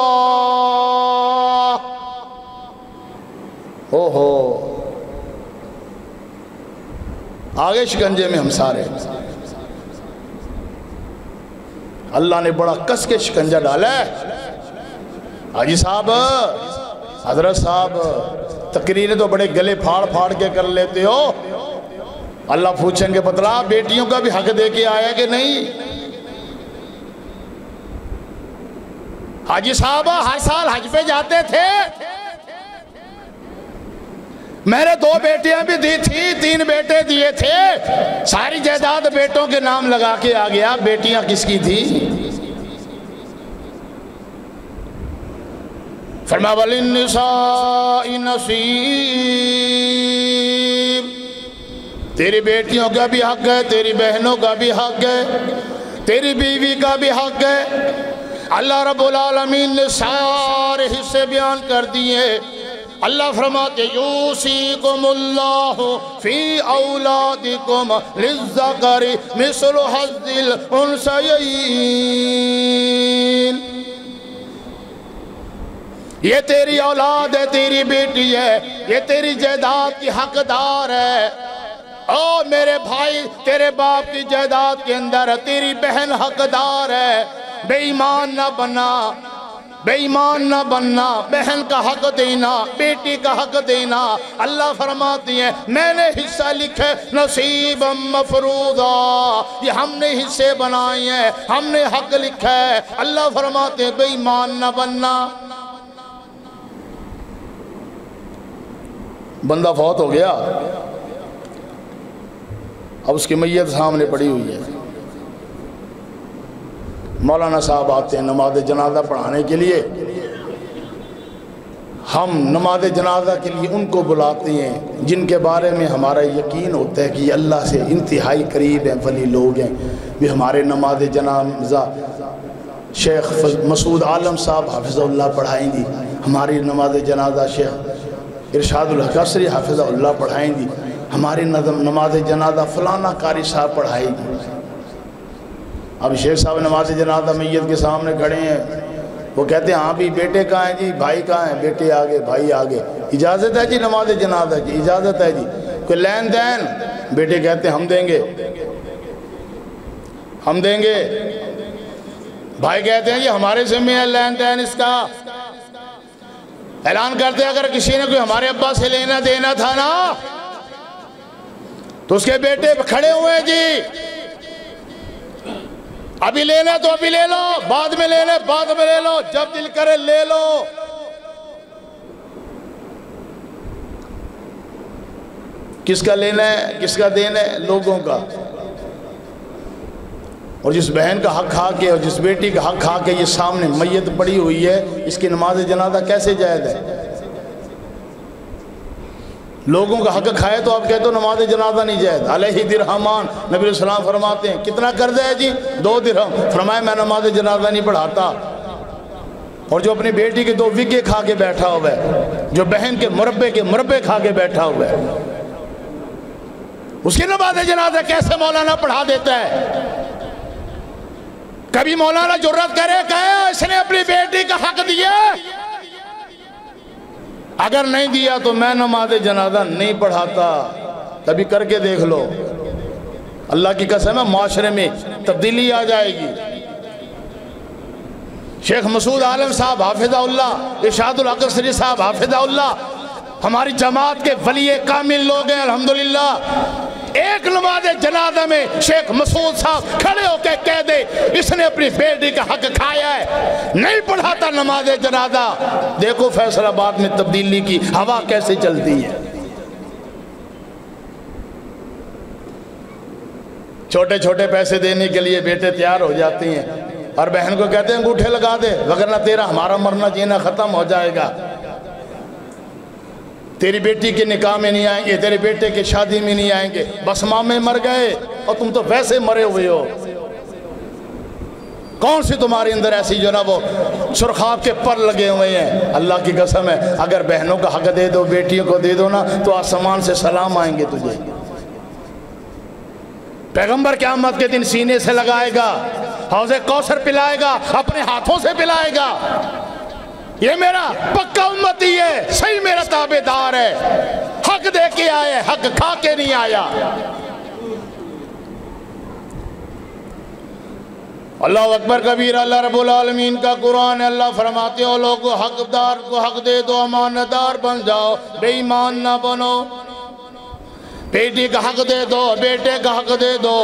آگے شکنجے میں ہم سارے، اللہ نے بڑا کس کے شکنجہ ڈالا ہے۔ حاجی صاحب، حضرت صاحب، تقریریں تو بڑے گلے پھاڑ پھاڑ کے کر لیتے ہو، اللہ پوچھیں گے بتلا بیٹیوں کا بھی حق دے کے آیا کہ نہیں؟ حاجی صاحب ہر سال حج پہ جاتے تھے، میں نے 2 بیٹیاں بھی دی تھی، 3 بیٹے دیے تھے، ساری جائیداد بیٹوں کے نام لگا کے آ گیا، بیٹیاں کس کی تھی؟ فرمایا وَلِلنِّسَاءِ نَصِیب، تیری بیٹیوں کا بھی حق ہے، تیری بہنوں کا بھی حق ہے، تیری بیوی کا بھی حق ہے۔ اللہ رب العالمین نے سارے حصے بیان کر دیے۔ اللہ فرماتے یوصیکم اللہ فی اولادکم للذکر مثل حظ الانثیین، یہ تیری اولاد ہے، تیری بیٹی ہے، یہ تیری جائیداد کی حقدار ہے۔ او میرے بھائی، تیرے باپ کی جائیداد کے اندر تیری بہن حقدار ہے۔ بے ایمان نہ بننا، بے ایمان نہ بننا، بہن کا حق دینا، بیٹی کا حق دینا۔ اللہ فرماتی ہیں میں نے حصہ لکھے نصیبا مفروضا، یہ ہم نے حصے بنائے ہیں، ہم نے حق لکھا ہے۔ اللہ فرماتے ہیں بے ایمان نہ بننا۔ بندہ فوت ہو گیا، اب اس کی میت سامنے پڑی ہوئی ہے، مولانا صاحب آتے ہیں نماز جنازہ پڑھانے کے لیے، ہم نماز جنازہ کے لیے ان کو بلاتے ہیں جن کے بارے میں ہمارا یقین ہوتا ہے کہ یہ اللہ سے انتہائی قریب ہیں، ولی لوگ ہیں، بھی ہمارے نماز جنازہ شیخ مسعود عالم صاحب حافظ اللہ پڑھائیں گی، ہماری نماز جنازہ شیخ ارشاد الحق عصری حافظ اللہ پڑھائیں گی، ہماری نماز جنازہ فلانا قاری صاحب پڑھائیں گی۔ اب شیخ صاحب نماز جنازہ میت کے سامنے کھڑے ہیں، وہ کہتے ہیں ہاں بھی بیٹے کہاں ہیں جی، بھائی کہاں ہیں؟ بیٹے آگے، بھائی آگے، اجازت ہے جی نماز جنازہ کی؟ اجازت ہے جی۔ کوئی لین دین؟ بیٹے کہتے ہیں ہم دیں گے، ہم دیں گے۔ بھائی کہتے ہیں جی ہمارے ذمہ ہے لین دین اس کا۔ اعلان کرتے ہیں اگر کسی نے کوئی ہمارے ابا سے لینا دینا تھا نا تو اس کے بیٹے کھڑے ہوئے جی، ابھی لینا تو ابھی لے لو، بعد میں لینا بعد میں لے لو، جب دل کرے لے لو۔ کس کا لینا ہے، کس کا دینا ہے؟ لوگوں کا۔ اور جس بہن کا حق کھا کے اور جس بیٹی کا حق کھا کے یہ سامنے میت پڑی ہوئی ہے، اس کی نماز جنازہ کیسے جائز ہے؟ لوگوں کا حق کھائے تو آپ کہتے ہو نماز جنازہ نہیں جائز۔ علیہ درہمان، نبی علیہ السلام فرماتے ہیں کتنا قرض ہے جی؟ 2 درہم۔ فرمایا میں نماز جنازہ نہیں پڑھاتا۔ اور جو اپنی بیٹی کے 2 وگے کھا کے بیٹھا ہوا ہے، جو بہن کے مربے کھا کے بیٹھا ہوا ہے، اس کی نماز جنازہ کیسے مولانا پڑھا دیتا ہے؟ کبھی مولانا جرات کرے کہے اس نے اپنی بیٹی کا حق دیا؟ اگر نہیں دیا تو میں نماز جنازہ نہیں پڑھاتا۔ کبھی کر کے دیکھ لو، اللہ کی قسم ہے معاشرے میں تبدیلی آ جائے گی۔ شیخ مسعود عالم صاحب حافظہ اللہ، ارشاد الحق عصری صاحب حافظہ اللہ، ہماری جماعت کے ولی کامل لوگ ہیں الحمدللہ۔ ایک نماز جنازہ میں شیخ مسعود صاحب کھڑے ہو کے کہہ دے اس نے اپنی بیٹی کا حق کھایا ہے، نہیں پڑھاتا نماز جنازہ۔ دیکھو فیصل آباد میں تبدیلی کی ہوا کیسے چلتی ہے۔ چھوٹے چھوٹے پیسے دینے کے لیے بیٹے تیار ہو جاتی ہیں اور بہن کو کہتے ہیں انگوٹھے لگا دے وگرنہ تیرا ہمارا مرنا جینا ختم ہو جائے گا، تیری بیٹی کے نکاح میں نہیں آئیں گے، تیرے بیٹے کی شادی میں نہیں آئیں گے، بس مامے مر گئے اور تم تو ویسے مرے ہوئے ہو۔ کون سی تمہارے اندر ایسی جو نا وہ سرخاب کے پر لگے ہوئے ہیں؟ اللہ کی قسم ہے اگر بہنوں کا حق دے دو، بیٹیوں کو دے دو نا تو آسمان سے سلام آئیں گے تجھے۔ پیغمبر قیامت کے دن سینے سے لگائے گا، حوض کوثر پلائے گا، اپنے ہاتھوں سے پلائے گا، یہ میرا پکا امتی ہے، صحیح میرا تابعدار ہے، حق دے کے آئے، حق کھا کے نہیں آیا۔ اللہ اکبر کبیر، اللہ رب العالمین کا قرآن ہے، اللہ فرماتے ہو لوگو حقدار کو حق دے دو، امانتدار بن جاؤ، بے ایمان نہ بنو، بیٹی کا حق دے دو، بیٹے کا حق دے دو۔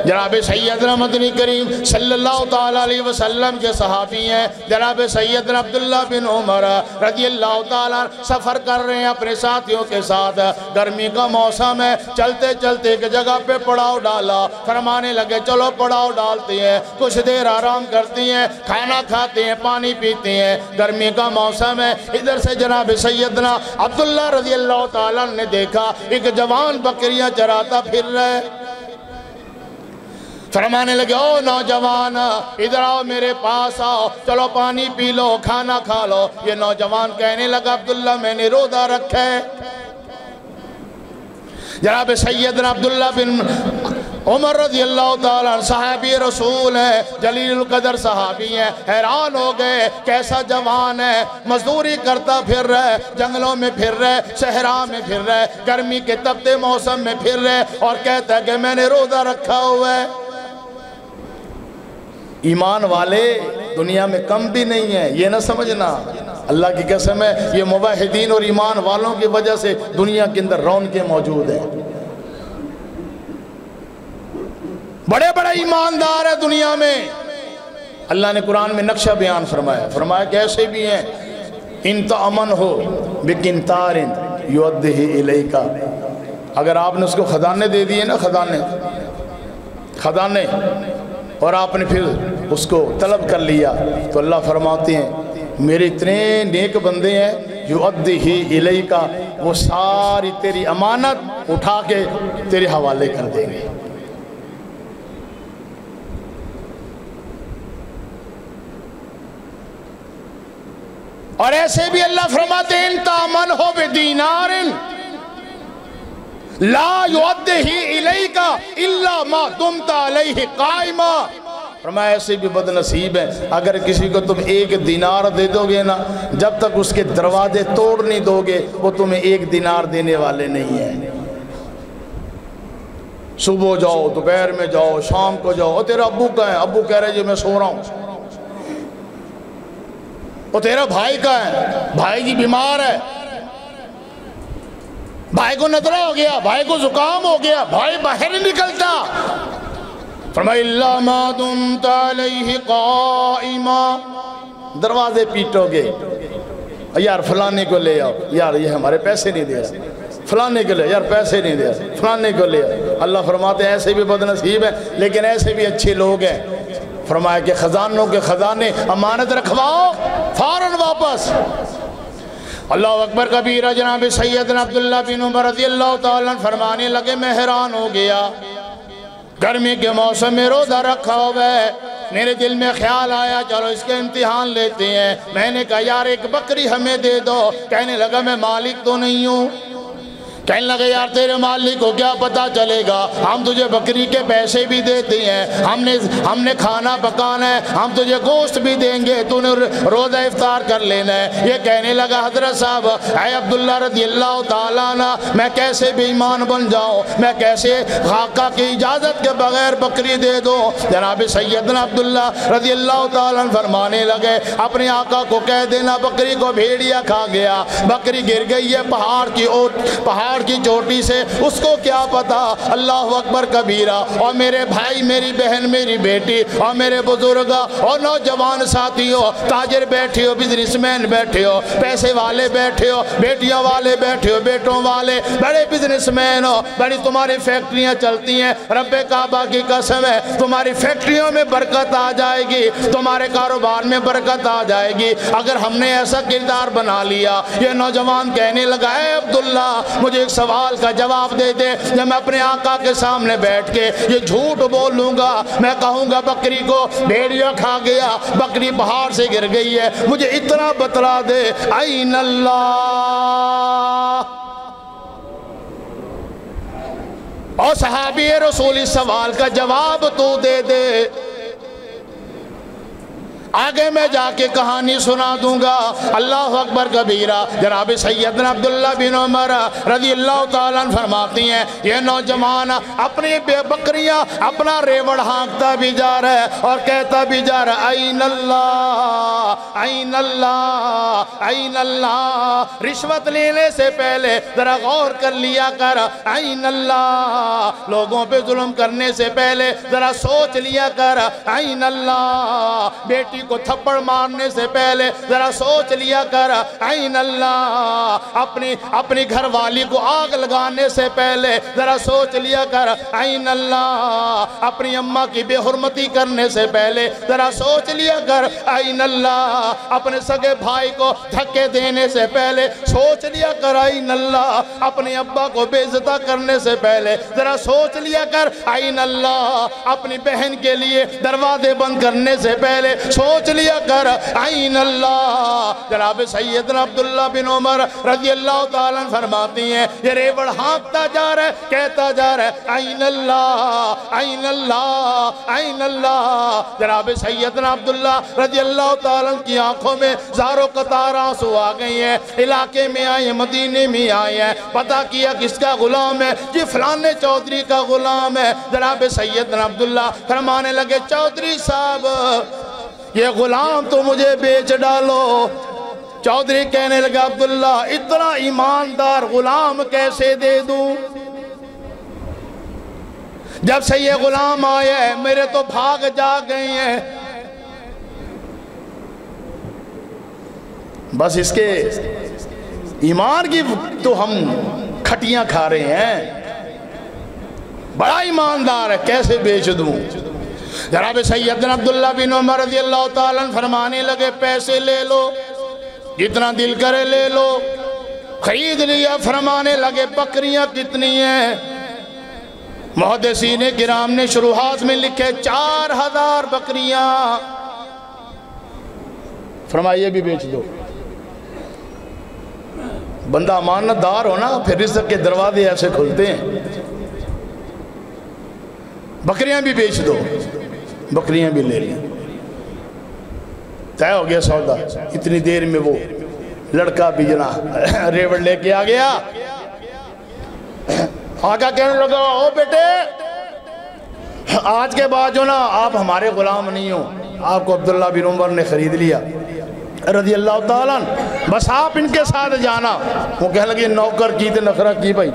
جناب سیدنا مدنی کریم صلی اللہ تعالیٰ علیہ وسلم کے صحابی ہیں جناب سیدنا عبداللہ بن عمر رضی اللہ تعالیٰ، سفر کر رہے ہیں اپنے ساتھیوں کے ساتھ، گرمی کا موسم ہے، چلتے چلتے ایک جگہ پہ پڑاؤ ڈالا، فرمانے لگے چلو پڑاؤ ڈالتے ہیں، کچھ دیر آرام کرتی ہیں، کھانا کھاتے ہیں، پانی پیتے ہیں، گرمی کا موسم ہے۔ ادھر سے جناب سیدنا عبداللہ رضی اللہ تعالیٰ نے دیکھا ایک جوان بکریاں چراتا پھر رہے، فرمانے لگے او نوجوان ادھر آؤ، میرے پاس آؤ، چلو پانی پی لو، کھانا کھا لو۔ یہ نوجوان کہنے لگا عبداللہ میں نے روزہ رکھا ہے۔ جناب سیدنا عبداللہ بن عمر رضی اللہ تعالیٰ صحابی رسول ہے، جلیل القدر صحابی ہیں، حیران ہو گئے کیسا جوان ہے، مزدوری کرتا پھر رہے، جنگلوں میں پھر رہے، صحرا میں پھر رہے، گرمی کے تپتے موسم میں پھر رہے، اور کہتا ہے کہ میں نے روزہ رکھا ہوا ہے۔ ایمان والے دنیا میں کم بھی نہیں ہیں، یہ نہ سمجھنا، اللہ کی قسم ہے یہ موحدین اور ایمان والوں کی وجہ سے دنیا کے اندر رونقیں موجود ہیں۔ بڑے بڑے ایماندار ہیں دنیا میں، اللہ نے قرآن میں نقشہ بیان فرمایا کہ ایسے بھی ہیں ان تأمن ہو بقنطار یؤدہ الیک، اگر آپ نے اس کو خزانے دے دیے نا، خزانے اور آپ نے پھر اس کو طلب کر لیا تو اللہ فرماتے ہیں میرے اتنے نیک بندے ہیں یؤدہ الیک، وہ ساری تیری امانت اٹھا کے تیرے حوالے کر دیں گے۔ اور ایسے بھی اللہ فرماتے ہیں ان تامن ہو بدینار لا یؤدہ الیک الا ما دمت علیہ قائما، فرمایا ایسے بھی بد نصیب ہے اگر کسی کو تم 1 دینار دے دو گے نا، جب تک اس کے دروازے توڑ نہیں دو گے وہ تمہیں 1 دینار دینے والے نہیں ہیں۔ صبح جاؤ، دوپہر میں جاؤ، شام کو جاؤ، تیرا ابو کہاں ہے؟ ابو کہہ رہے جو میں سو رہا ہوں۔ وہ تیرا بھائی کا ہے، بھائی کی بیمار ہے، بھائی کو نظرہ ہو گیا، بھائی کو زکام ہو گیا، بھائی باہر نہیں نکلتا، فرمایا اللہ ما دمت علیہ قائما، دروازے پیٹو گے، یار فلانے کو لے آؤ، یار یہ ہمارے پیسے نہیں دے رہا، فلانے کو لے یار پیسے نہیں دے رہا، فلانے کو لے آؤ۔ اللہ فرماتے ہیں ایسے بھی بد نصیب ہیں لیکن ایسے بھی اچھے لوگ ہیں، فرمایا کہ خزانوں کے خزانے امانت رکھواؤ فوراً واپس۔ اللہ اکبر کبیرہ، جناب سیدنا عبداللہ بن عمر رضی اللہ تعالیٰ فرمانے لگے میں حیران ہو گیا، گرمی کے موسم میں روزہ رکھا ہوا ہے، میرے دل میں خیال آیا چلو اس کے امتحان لیتے ہیں، میں نے کہا یار 1 بکری ہمیں دے دو، کہنے لگا میں مالک تو نہیں ہوں، کہنے لگے یار تیرے مالک کو کیا پتا چلے گا، ہم تجھے بکری کے پیسے بھی دیتے ہیں، ہم نے کھانا پکانا ہے، ہم تجھے گوشت بھی دیں گے، تو نے روزہ افطار کر لینا ہے۔ یہ کہنے لگا حضرت صاحب اے عبداللہ رضی اللہ تعالیٰ عنہ میں کیسے بے ایمان بن جاؤں، میں کیسے آقا کی اجازت کے بغیر بکری دے دوں؟ جناب سیدنا عبداللہ رضی اللہ تعالیٰ عنہ فرمانے لگے اپنے آقا کو کہہ دینا بکری کو بھیڑیا کھا گیا، بکری گر گئی ہے پہاڑ پہاڑ کی چوٹی سے، اس کو کیا پتا۔ اللہ اکبر کبیرہ۔ اور میرے بھائی، میری بہن، میری بیٹی اور میرے بزرگ اور نوجوان ساتھیوں، تاجر بیٹھے ہو، بزنس مین بیٹھے ہو، پیسے والے بیٹھے ہو، بیٹیوں والے بیٹھے ہو، بیٹوں والے، بڑے بزنس مین ہو، بڑی تمہاری فیکٹریاں چلتی ہیں، رب کعبہ کی قسم ہے تمہاری فیکٹریوں میں برکت آ جائے گی، تمہارے کاروبار میں برکت آ جائے گی اگر ہم نے ایسا کردار بنا لیا۔ یہ نوجوان کہنے لگا، اے عبداللہ مجھے ایک سوال کا جواب دے دے، جب میں اپنے آقا کے سامنے بیٹھ کے یہ جھوٹ بولوں گا، میں کہوں گا بکری کو بھیڑیا کھا گیا، بکری پہاڑ سے گر گئی ہے، مجھے اتنا بتلا دے، این اللہ۔ اور صحابی رسول اس سوال کا جواب تو دے دے، آگے میں جا کے کہانی سنا دوں گا۔ اللہ اکبر کبیرہ۔ جناب سیدنا عبداللہ بن عمر رضی اللہ تعالیٰ عنہ فرماتی ہیں، یہ نوجوان اپنی بکریاں اپنا ریوڑ ہانکتا بھی جا رہا ہے اور کہتا بھی جا رہا ہے، این اللہ، این اللہ، این اللہ۔ رشوت لینے سے پہلے ذرا غور کر لیا کر، این اللہ۔ لوگوں پہ ظلم کرنے سے پہلے ذرا سوچ لیا کر، این اللہ۔ بیٹی کو تھپڑ مارنے سے پہلے ذرا سوچ لیا کر، این اللہ۔ اپنی گھر والی کو آگ لگانے سے پہلے ذرا سوچ لیا کر، این اللہ۔ اپنی اماں کی بے حرمتی کرنے سے پہلے ذرا سوچ لیا کر، این اللہ۔ اپنے سگے بھائی کو دھکے دینے سے پہلے سوچ لیا کر، این اللہ۔ اپنے ابا کو بے عزت کرنے سے پہلے ذرا سوچ لیا کر، این اللہ۔ اپنی بہن کے لیے دروازے بند کرنے سے پہلے سوچ لیا کر، این اللہ۔ جناب سیدنا عبداللہ بن عمر رضی اللہ تعالیٰ عنہ فرماتی ہیں، یہ ریوڑ ہانکتا جا رہا ہے، کہتا جا رہا ہے، این اللہ، این اللہ، این اللہ۔ جناب سیدنا عبداللہ رضی اللہ تعالیٰ عنہ کی آنکھوں میں زار و قطار آنسو آ گئی ہیں، علاقے میں آئے، مدینے میں آئے ہیں، پتہ کیا کس کا غلام ہے، جی فلانے چودھری کا غلام ہے۔ جناب سیدنا عبداللہ فرمانے لگے، چودھری صاحب یہ غلام تو مجھے بیچ ڈالو۔ چودھری کہنے لگا، عبداللہ اتنا ایماندار غلام کیسے دے دوں؟ جب سے یہ غلام آیا ہے میرے تو بھاگ جا گئے ہیں، بس اس کے ایمان کی تو ہم کھٹیاں کھا رہے ہیں، بڑا ایماندار ہے، کیسے بیچ دوں؟ جناب سیدنا عبداللہ بن عمر رضی اللہ تعالیٰ عنہ فرمانے لگے، پیسے لے لو، جتنا دل کرے لے لو۔ خرید لیا۔ فرمانے لگے، بکریاں کتنی ہیں؟ محدثین کرام نے شروحات میں لکھے 4000 بکریاں۔ فرمائیے بھی بیچ دو۔ بندہ امانت دار ہونا پھر رزق کے دروازے ایسے کھلتے ہیں۔ بکریاں بھی بیچ دو، بکریاں بھی لے لیں۔ طے ہو گیا سودا۔ اتنی دیر میں وہ لڑکا بھی جنا ریوڑ لے کے آ گیا۔ آقا کہنے لگا، او بیٹے آج کے بعد جو نا آپ ہمارے غلام نہیں ہو، آپ کو عبداللہ بن عمر نے خرید لیا رضی اللہ تعالیٰ عنہ، بس آپ ان کے ساتھ جانا۔ وہ کہنے لگے، نوکر کی تے نخرہ کی بھائی،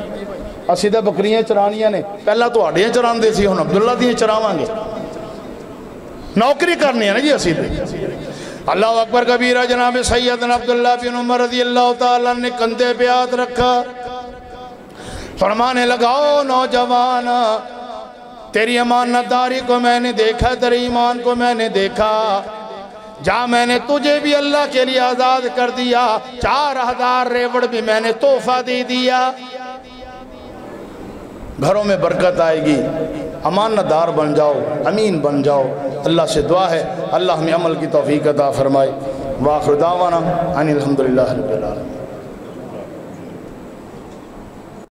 اسی دے بکریاں چرانیاں نے، پہلا تو آڑیاں چران دے سی، ہون عبداللہ دیاں چراوان گے، نوکری کرنی ہے نا جی اسی دے۔ اللہ اکبر کبیرہ۔ جناب سیدنا عبداللہ بن عمر رضی اللہ تعالیٰ نے کندھے پہ ہاتھ رکھا، فرمانے لگا، او نوجوان تیری امانت داری کو میں نے دیکھا، تیرے ایمان کو میں نے دیکھا، جا میں نے تجھے بھی اللہ کے لیے آزاد کر دیا، 4000 ریوڑ بھی میں نے تحفہ دے دیا۔ گھروں میں برکت آئے گی، امانت دار بن جاؤ، امین بن جاؤ۔ اللہ سے دعا ہے اللہ ہمیں عمل کی توفیق عطا فرمائے۔ وآخر دعوانا ان الحمدللہ رب العالمین۔